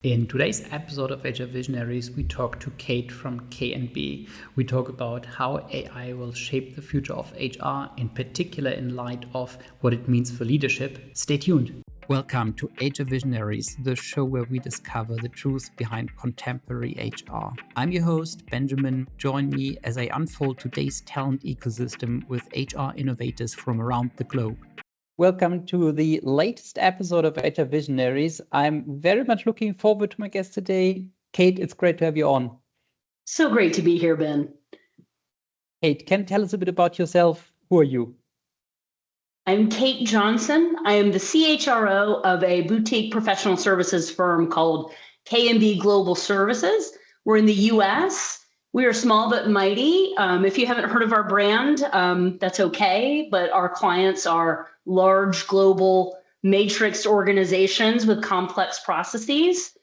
In today's episode of HR Visionaries, we talk to Kate from K&B. We talk about how AI will shape the future of HR, in particular in light of what it means for leadership. Stay tuned. Welcome to HR Visionaries, the show where we discover the truth behind contemporary HR. I'm your host, Benjamin. Join me as I unfold today's talent ecosystem with HR innovators from around the globe. Welcome to the latest episode of HR Visionaries. I'm very much looking forward to my guest today. Kate, it's great to have you on. So great to be here, Ben. Kate, can you tell us a bit about yourself? Who are you? I'm Kate Johnson. I am the CHRO of a boutique professional services firm called K&B Global Services. We're in the US. We are small but mighty. If you haven't heard of our brand, that's okay, but our clients are large global matrix organizations with complex processes.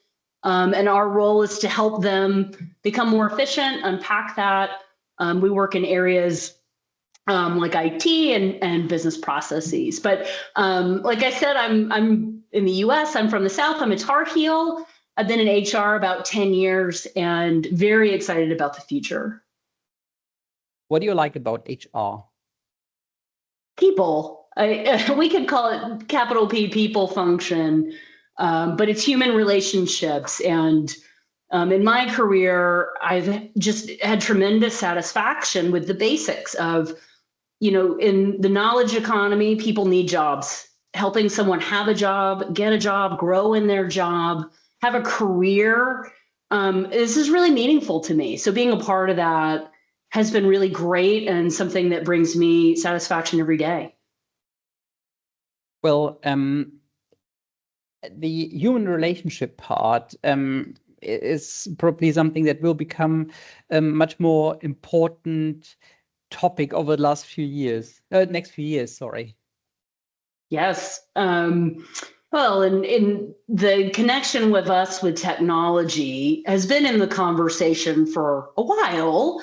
And our role is to help them become more efficient, unpack that. We work in areas like IT and business processes. But like I said, I'm in the US, I'm from the South, I'm a Tar Heel. I've been in HR about 10 years and very excited about the future. What do you like about HR? People. We could call it capital P, people function, but it's human relationships. And in my career, I've just had tremendous satisfaction with the basics of, in the knowledge economy, people need jobs. Helping someone have a job, get a job, grow in their job, have a career. This is really meaningful to me. So being a part of that has been really great and something that brings me satisfaction every day. Well, the human relationship part is probably something that will become a much more important topic over the next few years, sorry. Yes. Well, in the connection with us with technology has been in the conversation for a while.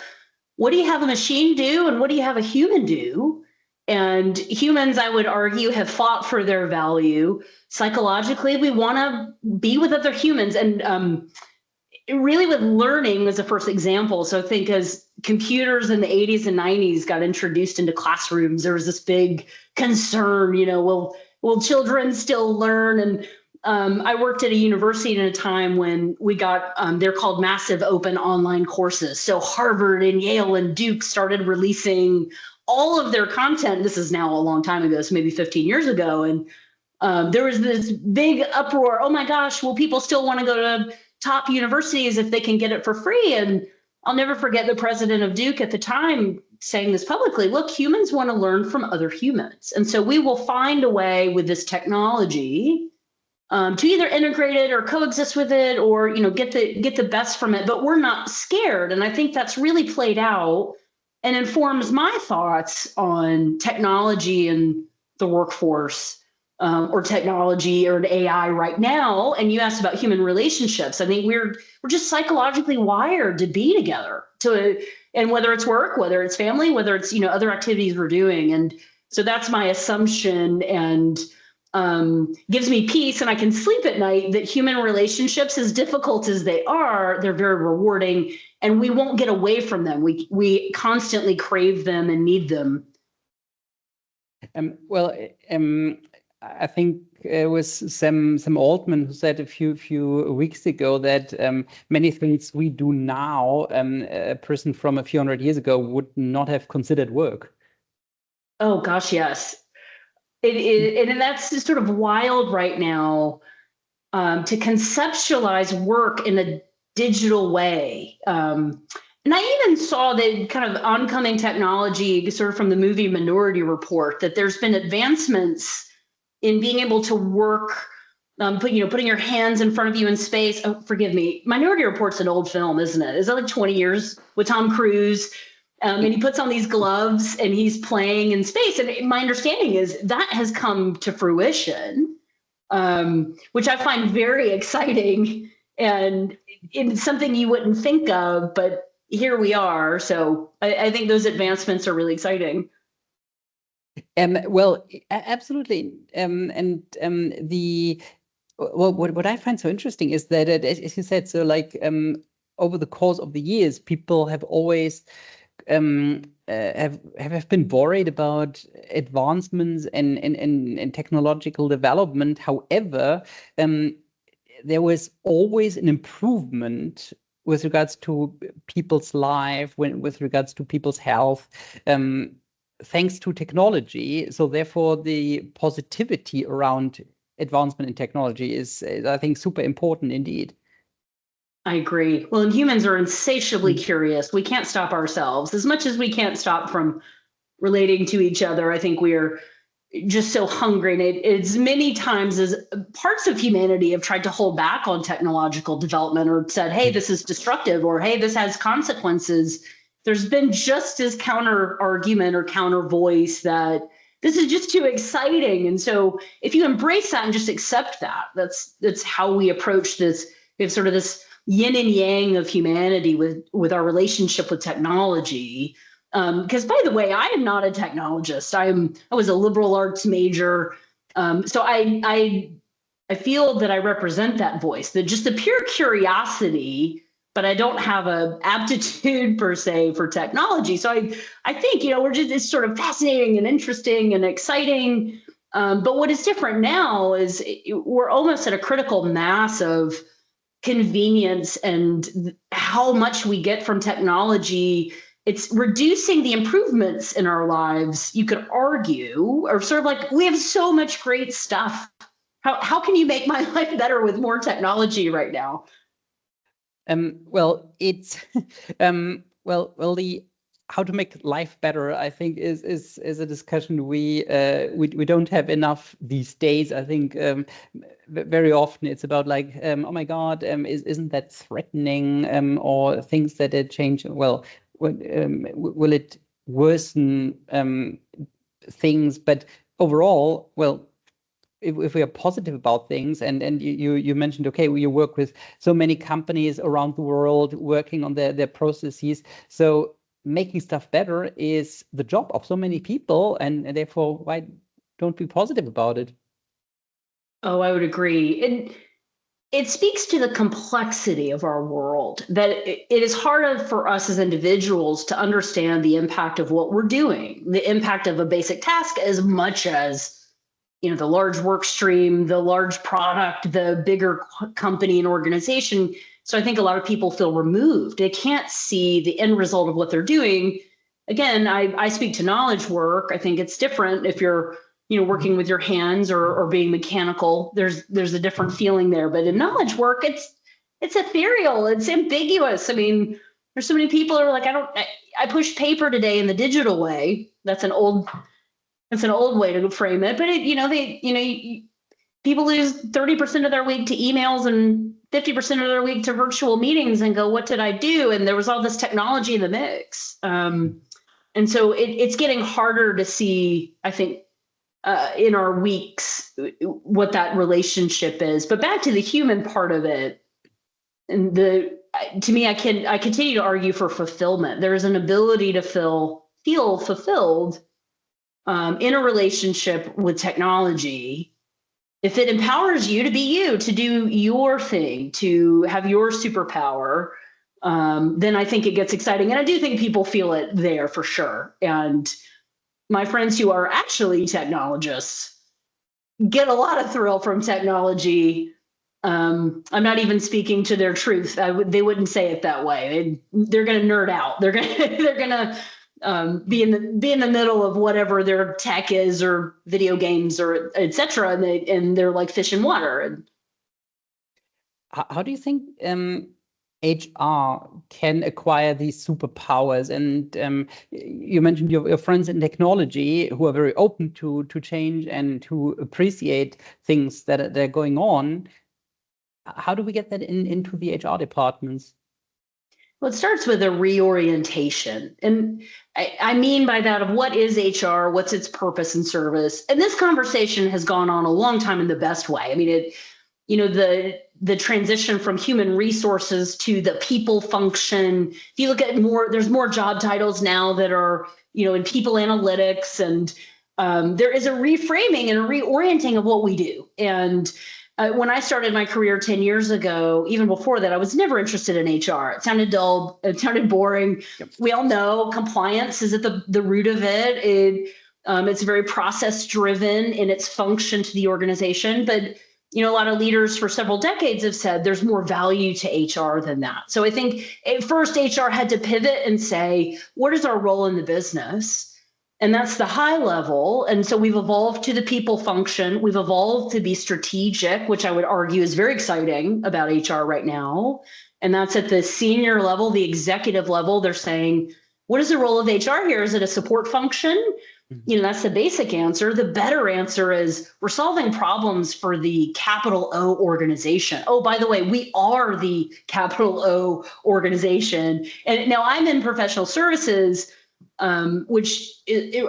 What do you have a machine do and what do you have a human do? And humans, I would argue, have fought for their value. Psychologically, we want to be with other humans. And really with learning as a first example. So I think as computers in the 80s and 90s got introduced into classrooms, there was this big concern, will children still learn? And I worked at a university in a time when we got, they're called massive open online courses. So Harvard and Yale and Duke started releasing all of their content. This is now a long time ago, so maybe 15 years ago. And there was this big uproar. Oh my gosh, will people still want to go to top universities if they can get it for free? And I'll never forget the president of Duke at the time saying this publicly. Look, humans want to learn from other humans. And so we will find a way with this technology to either integrate it or coexist with it or, get the best from it. But we're not scared. And I think that's really played out and informs my thoughts on technology and the workforce. Or technology or AI right now. And you asked about human relationships. I think we're just psychologically wired to be together, and whether it's work, whether it's family, whether it's other activities we're doing. And so that's my assumption and gives me peace, and I can sleep at night that human relationships, as difficult as they are, they're very rewarding, and we won't get away from them. We constantly crave them and need them. I think it was Sam Altman who said a few weeks ago that many things we do now, a person from a few hundred years ago would not have considered work. Oh gosh, yes. And that's just sort of wild right now to conceptualize work in a digital way. And I even saw the kind of oncoming technology sort of from the movie Minority Report, that there's been advancements in being able to work, putting your hands in front of you in space. Oh, forgive me. Minority Report's an old film, isn't it? Is that like 20 years with Tom Cruise? And he puts on these gloves and he's playing in space. And my understanding is that has come to fruition, which I find very exciting. And it's something you wouldn't think of, but here we are. So I think those advancements are really exciting. Well, absolutely. The Well, what I find so interesting is that, as you said, so like over the course of the years, people have always have been worried about advancements in technological development. However, um, there was always an improvement with regards to people's life, with regards to people's health, thanks to technology. So therefore, the positivity around advancement in technology is, I think, super important indeed. I agree. Well, and humans are insatiably curious. We can't stop ourselves as much as we can't stop from relating to each other. I think we're just so hungry. And it's many times as parts of humanity have tried to hold back on technological development or said, hey, this is destructive, or hey, this has consequences. There's been just as counter argument or counter voice that this is just too exciting. And so if you embrace that and just accept that, that's how we approach this. We have sort of this yin and yang of humanity with our relationship with technology. Because by the way, I am not a technologist. I was a liberal arts major. So I feel that I represent that voice, that just the pure curiosity, but I don't have a aptitude per se for technology. So I think, it's sort of fascinating and interesting and exciting. But what is different now is we're almost at a critical mass of convenience and how much we get from technology. It's reducing the improvements in our lives, you could argue, or sort of like, we have so much great stuff. How can you make my life better with more technology right now? Well, it's the how to make life better, I think, is a discussion we don't have enough these days. I think very often it's about like, oh my God, isn't that threatening, or things that it change? Well, will it worsen things? But overall, well, if we are positive about things, and you mentioned, okay, you work with so many companies around the world working on their processes, so making stuff better is the job of so many people, and therefore, why don't be positive about it? Oh, I would agree. And it speaks to the complexity of our world, that it is harder for us as individuals to understand the impact of what we're doing, the impact of a basic task, as much as the large work stream, the large product, the bigger company and organization. So I think a lot of people feel removed. They can't see the end result of what they're doing. Again, I speak to knowledge work. I think it's different if you're working with your hands or being mechanical. There's a different feeling there. But in knowledge work, it's ethereal, it's ambiguous. I mean, there's so many people who are like, I push paper today in the digital way. That's an old way to frame it. But people lose 30% of their week to emails and 50% of their week to virtual meetings and go, what did I do? And there was all this technology in the mix. And so it's getting harder to see, I think, in our weeks, what that relationship is. But back to the human part of it, and to me, I continue to argue for fulfillment. There is an ability to feel fulfilled in a relationship with technology if it empowers you to be you, to do your thing, to have your superpower. Then I think it gets exciting. And I do think people feel it there for sure. And my friends who are actually technologists get a lot of thrill from technology. I'm not even speaking to their truth. They wouldn't say it that way. They're going to nerd out. They're going to be in the middle of whatever their tech is, or video games, or et cetera. And they're like fish in water. How do you think HR can acquire these superpowers? And you mentioned your friends in technology who are very open to change and to appreciate things that are going on. How do we get that into the HR departments? Well, it starts with a reorientation. And I mean by that, of what is HR, what's its purpose and service. And this conversation has gone on a long time in the best way. I mean, the transition from human resources to the people function. If you look at there's more job titles now that are, in people analytics, and there is a reframing and a reorienting of what we do. And When I started my career 10 years ago, even before that, I was never interested in HR. It sounded dull. It sounded boring. Yep. We all know compliance is at the root of it. It's very process driven in its function to the organization. But a lot of leaders for several decades have said there's more value to HR than that. So I think at first HR had to pivot and say, what is our role in the business? And that's the high level. And so we've evolved to the people function. We've evolved to be strategic, which I would argue is very exciting about HR right now. And that's at the senior level, the executive level. They're saying, what is the role of HR here? Is it a support function? That's the basic answer. The better answer is we're solving problems for the capital O organization. Oh, by the way, we are the capital O organization. And now I'm in professional services, which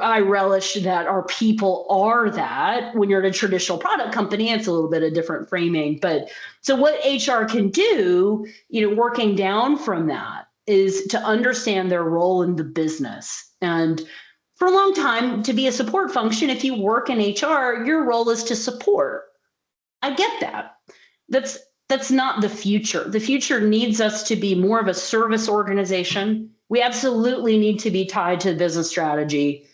I relish that our people are that. When you're in a traditional product company, it's a little bit of different framing. But so what HR can do, working down from that, is to understand their role in the business. And for a long time, to be a support function, if you work in HR, your role is to support. I get that. That's not the future. The future needs us to be more of a service organization. We absolutely need to be tied to business strategy.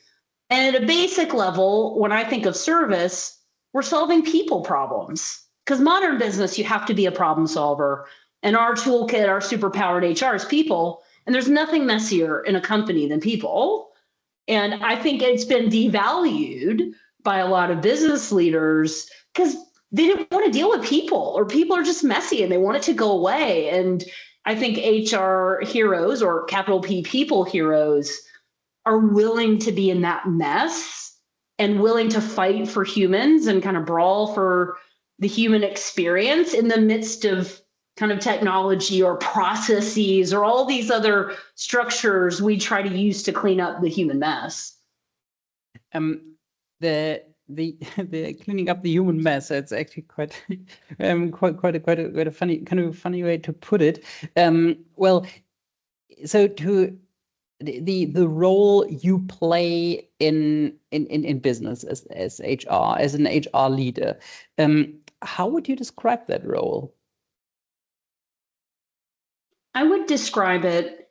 And at a basic level, when I think of service, we're solving people problems. Because modern business, you have to be a problem solver. And our toolkit, our superpowered HR is people. And there's nothing messier in a company than people. And I think it's been devalued by a lot of business leaders because they didn't want to deal with people, or people are just messy and they want it to go away. And I think HR heroes, or capital P people heroes, are willing to be in that mess and willing to fight for humans and kind of brawl for the human experience in the midst of kind of technology or processes or all these other structures we try to use to clean up the human mess. The cleaning up the human mess. It's actually quite a funny way to put it. Well, so to the role you play in business as HR, as an HR leader, how would you describe that role? I would describe it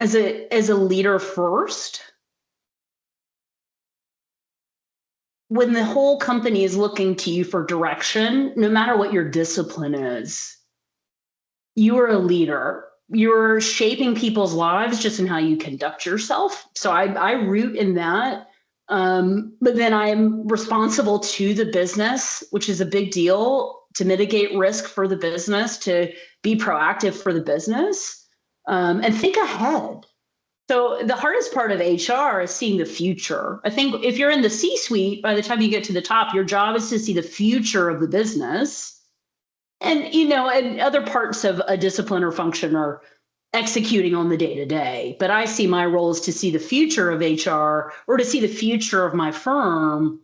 as a leader first. When the whole company is looking to you for direction, no matter what your discipline is, you are a leader. You're shaping people's lives just in how you conduct yourself. So I root in that. But then I am responsible to the business, which is a big deal, to mitigate risk for the business, to be proactive for the business, and think ahead. So the hardest part of HR is seeing the future. I think if you're in the C-suite, by the time you get to the top, your job is to see the future of the business. And, and other parts of a discipline or function are executing on the day-to-day. But I see my role is to see the future of HR, or to see the future of my firm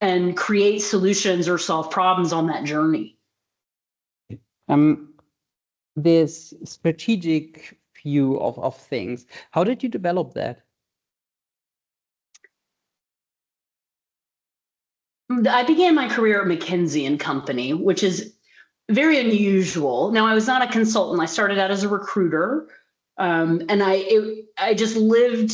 and create solutions or solve problems on that journey. This strategic view of things, how did you develop that? I began my career at McKinsey & Company, which is very unusual. Now, I was not a consultant. I started out as a recruiter, and I just lived,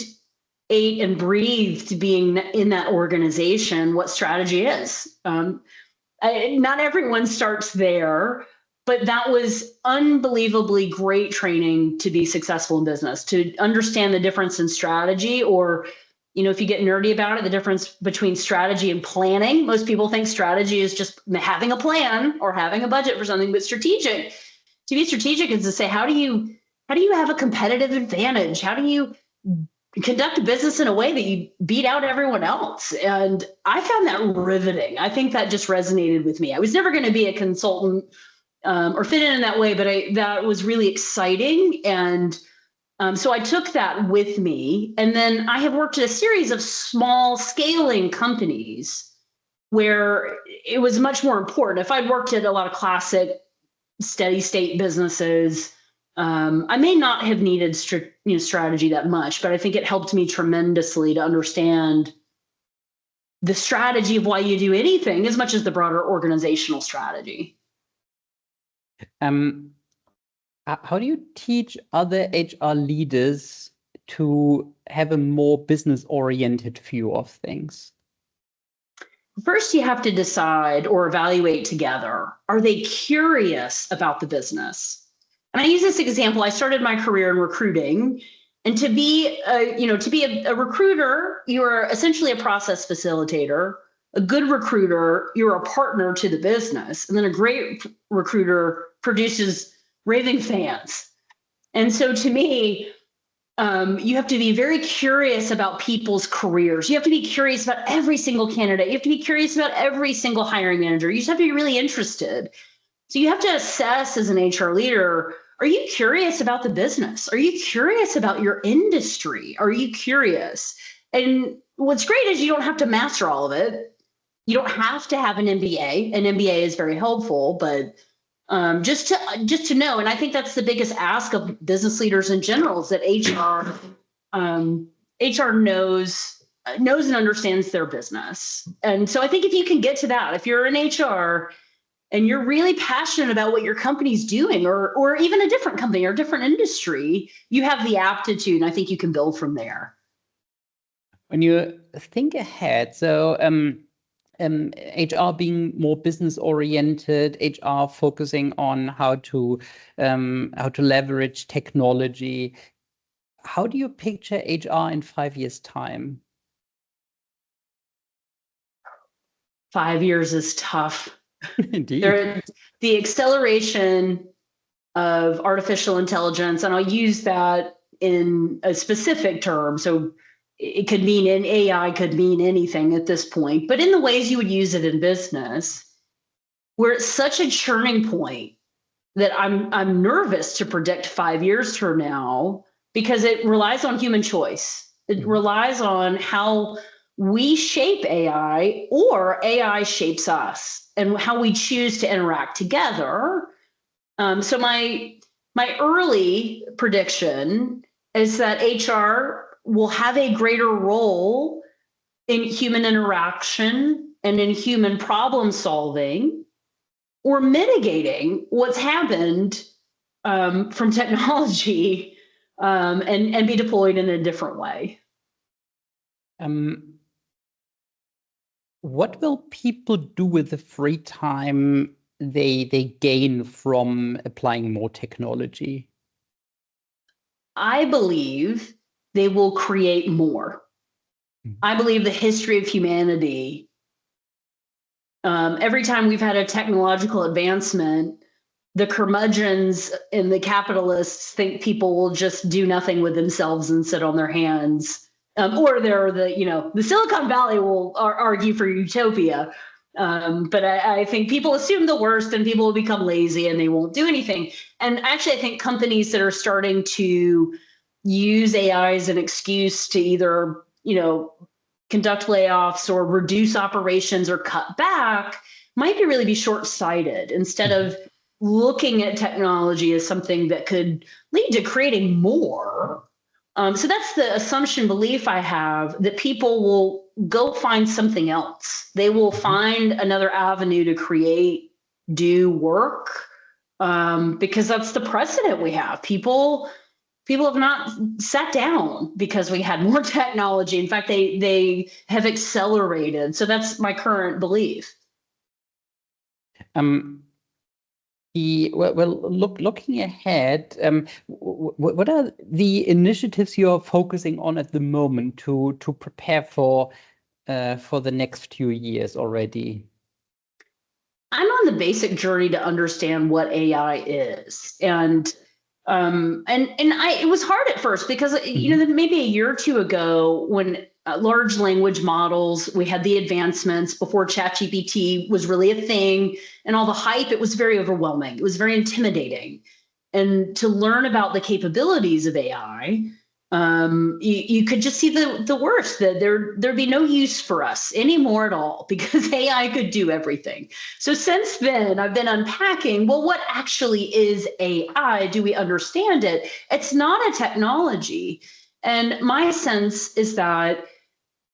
ate, and breathed being in that organization, what strategy is. Not everyone starts there, but that was unbelievably great training to be successful in business, to understand the difference in strategy, or, if you get nerdy about it, the difference between strategy and planning. Most people think strategy is just having a plan or having a budget for something, but to be strategic is to say, how do you have a competitive advantage? How do you conduct a business in a way that you beat out everyone else? And I found that riveting. I think that just resonated with me. I was never going to be a consultant or fit in that way, but that was really exciting. And so I took that with me. And then I have worked at a series of small scaling companies where it was much more important. If I'd worked at a lot of classic steady state businesses, I may not have needed strategy that much, but I think it helped me tremendously to understand the strategy of why you do anything as much as the broader organizational strategy. How do you teach other HR leaders to have a more business-oriented view of things? First, you have to decide or evaluate together, are they curious about the business? And I use this example. I started my career in recruiting, and to be a recruiter, you're essentially a process facilitator. A good recruiter, you're a partner to the business, and then a great recruiter produces raving fans. And so to me, you have to be very curious about people's careers. You have to be curious about every single candidate. You have to be curious about every single hiring manager. You just have to be really interested. So you have to assess as an HR leader, are you curious about the business? Are you curious about your industry? Are you curious? And what's great is you don't have to master all of it. You don't have to have an MBA. An MBA is very helpful, but just to know, and I think that's the biggest ask of business leaders in general, is that HR knows and understands their business. And so I think if you can get to that, if you're in HR and you're really passionate about what your company's doing, or even a different company or different industry, you have the aptitude, and I think you can build from there. When you think ahead, so HR being more business oriented, HR focusing on how to leverage technology. How do you picture HR in 5 years' time? 5 years is tough. Indeed. The acceleration of artificial intelligence, and I'll use that in a specific term. So it could mean an AI could mean anything at this point, but in the ways you would use it in business, we're at such a churning point that I'm nervous to predict 5 years from now, because it relies on human choice. It relies on how we shape AI or AI shapes us, and how we choose to interact together. So my early prediction is that HR will have a greater role in human interaction and in human problem solving, or mitigating what's happened from technology, and be deployed in a different way. What will people do with the free time they gain from applying more technology? I believe they will create more. I believe the history of humanity, every time we've had a technological advancement, the curmudgeons and the capitalists think people will just do nothing with themselves and sit on their hands. Or the Silicon Valley will argue for utopia. But I think people assume the worst, and people will become lazy and they won't do anything. And actually, I think companies that are starting to use AI as an excuse to either, conduct layoffs or reduce operations or cut back might really be short-sighted, instead of looking at technology as something that could lead to creating more. So that's the assumption belief I have, that people will go find something else. They will find another avenue to create, do work, because that's the precedent we have. People have not sat down because we had more technology. In fact, they have accelerated. So that's my current belief. Looking ahead, what are the initiatives you are focusing on at the moment to prepare for the next few years already? I'm on the basic journey to understand what AI is, and it was hard at first, because maybe a year or two ago, when large language models, we had the advancements before ChatGPT was really a thing, and all the hype, it was very overwhelming. It was very intimidating. And to learn about the capabilities of AI, you could just see the worst, that there'd be no use for us anymore at all, because AI could do everything. So since then, I've been unpacking, well, what actually is AI? Do we understand it? It's not a technology. And my sense is that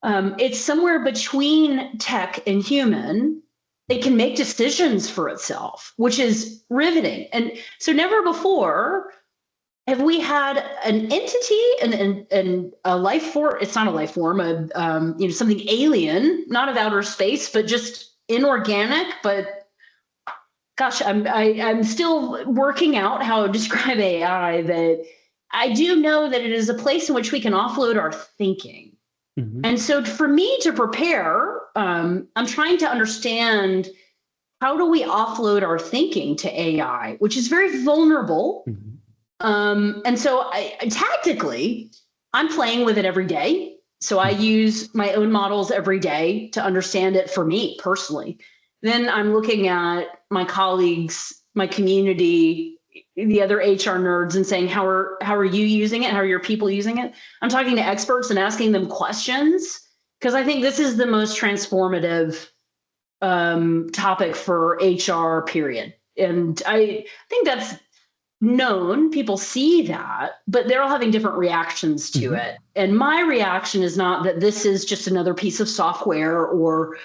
It's somewhere between tech and human. It can make decisions for itself, which is riveting. And so never before have we had an entity and a life form. It's not a life form, something alien, not of outer space, but just inorganic. But gosh, I'm still working out how to describe AI. That I do know that it is a place in which we can offload our thinking. Mm-hmm. And so for me to prepare, I'm trying to understand, how do we offload our thinking to AI, which is very vulnerable. Mm-hmm. And so tactically, I'm playing with it every day. So I use my own models every day to understand it for me personally. Then I'm looking at my colleagues, my community, the other HR nerds, and saying, how are you using it? How are your people using it? I'm talking to experts and asking them questions, because I think this is the most transformative topic for HR, period. And I think that's known. People see that, but they're all having different reactions to mm-hmm. it. And my reaction is not that this is just another piece of software, or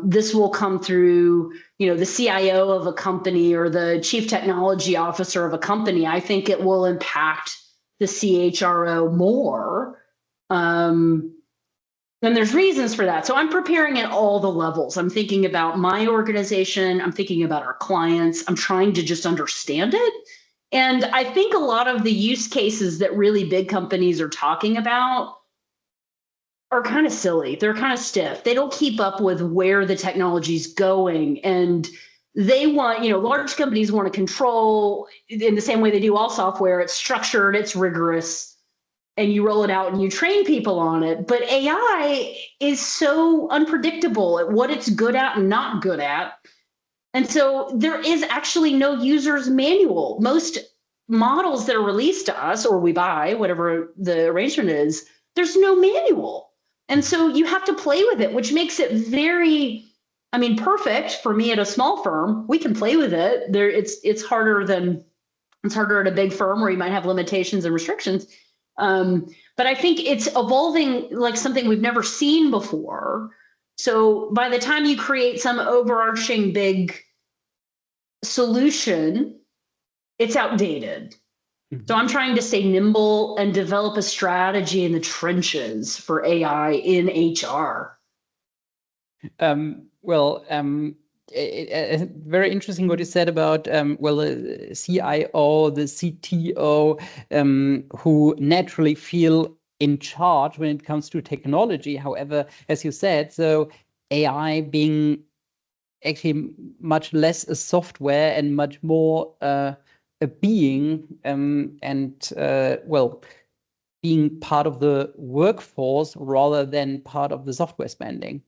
this will come through, the CIO of a company or the chief technology officer of a company. I think it will impact the CHRO more. And there's reasons for that. So I'm preparing at all the levels. I'm thinking about my organization. I'm thinking about our clients. I'm trying to just understand it. And I think a lot of the use cases that really big companies are talking about are kind of silly. They're kind of stiff. They don't keep up with where the technology's going. And they want, large companies want to control in the same way they do all software. It's structured, it's rigorous, and you roll it out and you train people on it. But AI is so unpredictable at what it's good at and not good at. And so there is actually no user's manual. Most models that are released to us, or we buy, whatever the arrangement is, there's no manual. And so you have to play with it, which makes it very, perfect for me at a small firm. We can play with it. It's harder at a big firm where you might have limitations and restrictions. But I think it's evolving like something we've never seen before. So by the time you create some overarching big solution, it's outdated. Mm-hmm. So I'm trying to stay nimble and develop a strategy in the trenches for AI in HR. Very interesting what you said about, the CIO, the CTO, who naturally feel in charge when it comes to technology. However, as you said, so AI being actually much less a software and much more a being, being part of the workforce rather than part of the software spending.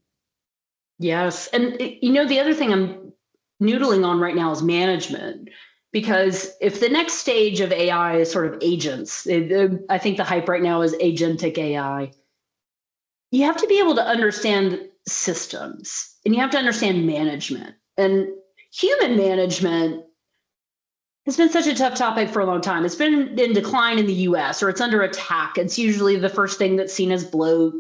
Yes. And, the other thing I'm noodling on right now is management, because if the next stage of AI is sort of agents, I think the hype right now is agentic AI. You have to be able to understand systems, and you have to understand management. And human management has been such a tough topic for a long time. It's been in decline in the US, or it's under attack. It's usually the first thing that's seen as bloat.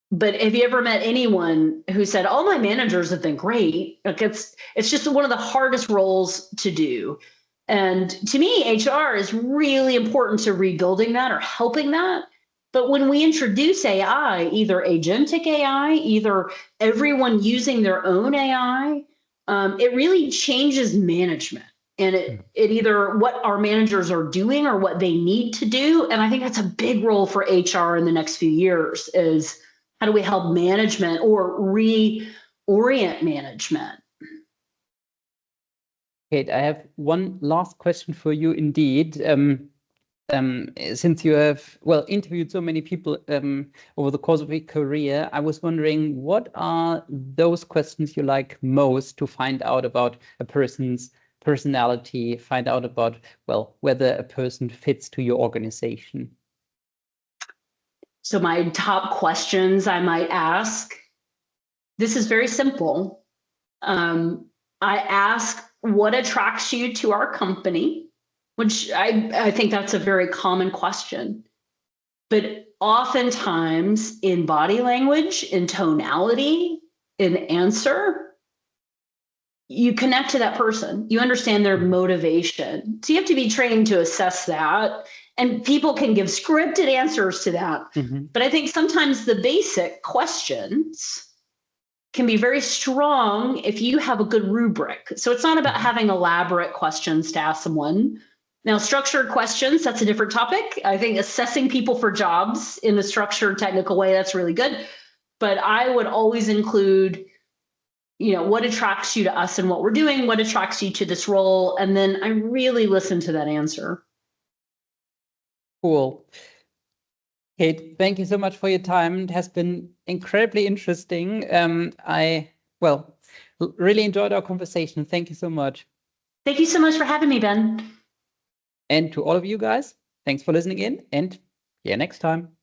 But have you ever met anyone who said, all my managers have been great? Like it's just one of the hardest roles to do. And to me, HR is really important to rebuilding that or helping that. But when we introduce AI, either agentic AI, either everyone using their own AI, it really changes management. And it either what our managers are doing or what they need to do. And I think that's a big role for HR in the next few years, is how do we help management or reorient management? Kate, I have one last question for you indeed. Since you have, interviewed so many people over the course of your career, I was wondering, what are those questions you like most to find out about a person's personality, find out about, whether a person fits to your organization? So my top questions I might ask, this is very simple. I ask, what attracts you to our company? Which I think that's a very common question. But oftentimes in body language, in tonality, in answer, you connect to that person. You understand their motivation. So you have to be trained to assess that. And people can give scripted answers to that. But I think sometimes the basic questions can be very strong if you have a good rubric. So it's not about having elaborate questions to ask someone. Now, structured questions, that's a different topic. I think assessing people for jobs in a structured, technical way, that's really good. But I would always include, what attracts you to us and what we're doing, what attracts you to this role, and then I really listen to that answer. Cool. Kate, thank you so much for your time. It has been incredibly interesting. I really enjoyed our conversation. Thank you so much. Thank you so much for having me, Ben. And to all of you guys, thanks for listening in, and see you next time.